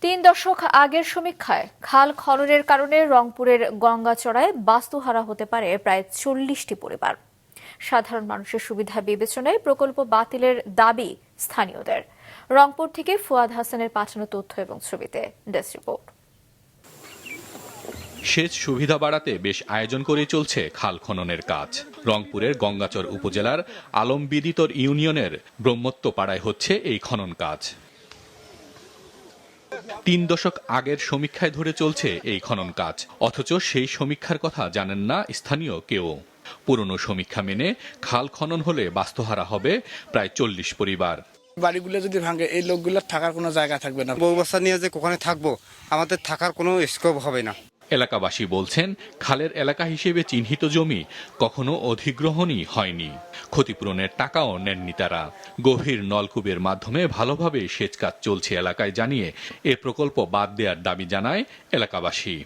3 দশক আগের সমীক্ষায় খাল খননের কারণে রংপুরের গঙ্গাচড়ায় বাস্তুহারা হতে পারে প্রায় 40টি পরিবার। সাধারণ মানুষের সুবিধা বিবেচনায় প্রকল্প বাতিলের দাবি স্থানীয়দের। রংপুর থেকে ফুয়াদ হাসানের পাঠানো তথ্য এবং ছবিতে ডেস্ক রিপোর্ট। সেচ সুবিধা বাড়াতে বেশ আয়োজন করে চলছে খাল খননের কাজ। রংপুরের গঙ্গাচর উপজেলার আলমবিদিতর ইউনিয়নের ব্রহ্মত্বপাড়ায় হচ্ছে এই খনন কাজ। 3 দশক আগের সমীক্ষায় ধরে চলছে এই খনন কাজ, অথচ সেই সমীক্ষার কথা জানেন না স্থানীয় কেউ। পুরনো সমীক্ষা মেনে খাল খনন হলে বাস্তুহারা হবে প্রায় 40 পরিবার। বাড়িগুলো যদি ভাঙে এই লোকগুলোর থাকার কোনো জায়গা থাকবে না। বউ বাচ্চা নিয়ে যে কোখানে থাকবো, আমাদের থাকার কোনো স্কোপ হবে না। এলাকাবাসী বলছেন, খালের এলাকা হিসেবে চিহ্নিত জমি কখনো অধিগ্রহণই হয়নি। ক্ষতিপূরণের টাকাও নেননি তারা। গভীর নলকূপের মাধ্যমে ভালোভাবে সেচ কাজ চলছে এলাকায় জানিয়ে এ প্রকল্প বাদ দেওয়ার দাবি জানায় এলাকাবাসী।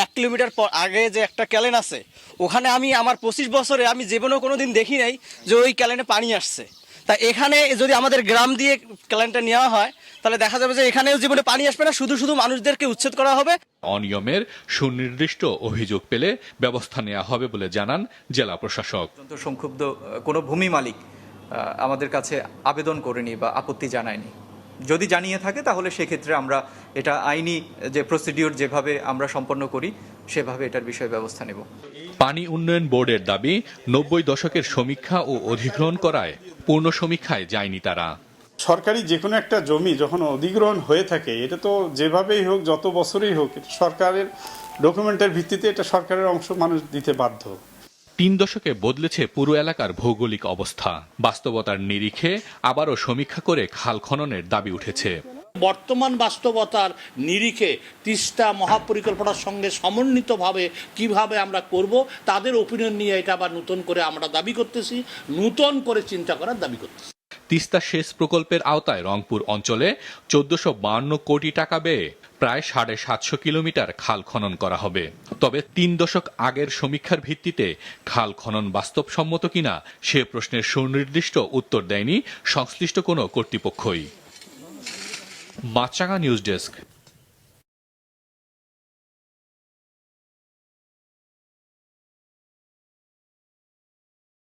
1 কিলোমিটার পর আগে যে একটা ক্যালেন আছে, ওখানে আমি আমার 25 বছরে আমি জীবনেও কোনোদিন দেখি নাই যে ওই ক্যালেনে পানি আসছে। তা এখানে যদি আমাদের গ্রাম দিয়ে ক্যালেনটা নেওয়া হয়, তাহলে দেখা যাবে যে এখানেও জীবনে পানি আসবে না, শুধু শুধু মানুষদেরকে উচ্ছেদ করা হবে। অনিয়মের সুনির্দিষ্ট অভিযোগ পেলে ব্যবস্থা নেওয়া হবে বলে জানান জেলা প্রশাসক। সংক্ষুব্ধ কোনো ভূমি মালিক আমাদের কাছে আবেদন করেনি বা আপত্তি জানায়নি। যদি জানিয়ে থাকে তাহলে সেক্ষেত্রে আমরা এটা আইনি যে প্রসিডিওর যেভাবে আমরা সম্পন্ন করি সেভাবে এটার বিষয়ে ব্যবস্থা নেব। পানি উন্নয়ন বোর্ডের দাবি 90 দশকের সমীক্ষা ও অধিগ্রহণ করায় পূর্ণ সমীক্ষায় যায়নি তারা। সরকারি যে কোনো একটা জমি যখন অধিগ্রহণ হয়ে থাকে, এটা তো যেভাবেই হোক, যত বছরই হোক, সরকারের ডকুমেন্টের ভিত্তিতে এটা সরকারের অংশ মানুষ দিতে বাধ্য। 3 দশকে বদলেছে পুরো এলাকার ভৌগোলিক অবস্থা। বাস্তবতার নিরিখে আবারও সমীক্ষা করে খাল খননের দাবি উঠেছে। বর্তমান বাস্তবতার নিরিখে তিস্তা মহাপরিকল্পনার সঙ্গে সমন্বিতভাবে কিভাবে আমরা করব, তাদের ওপিনিয়ন নিয়ে এটা আবার নতুন করে আমরা দাবি করতেছি, নতুন করে চিন্তা করার দাবি করতেছি। তিস্তা সেচ প্রকল্পের আওতায় রংপুর অঞ্চলে 1452 কোটি টাকা ব্যয়ে প্রায় 750 কিলোমিটার খাল খনন করা হবে। তবে 3 দশক আগের সমীক্ষার ভিত্তিতে খাল খনন বাস্তবসম্মত কিনা সে প্রশ্নের সুনির্দিষ্ট উত্তর দেয়নি সংশ্লিষ্ট কোনো কর্তৃপক্ষই। মাছরাঙা নিউজ ডেস্ক।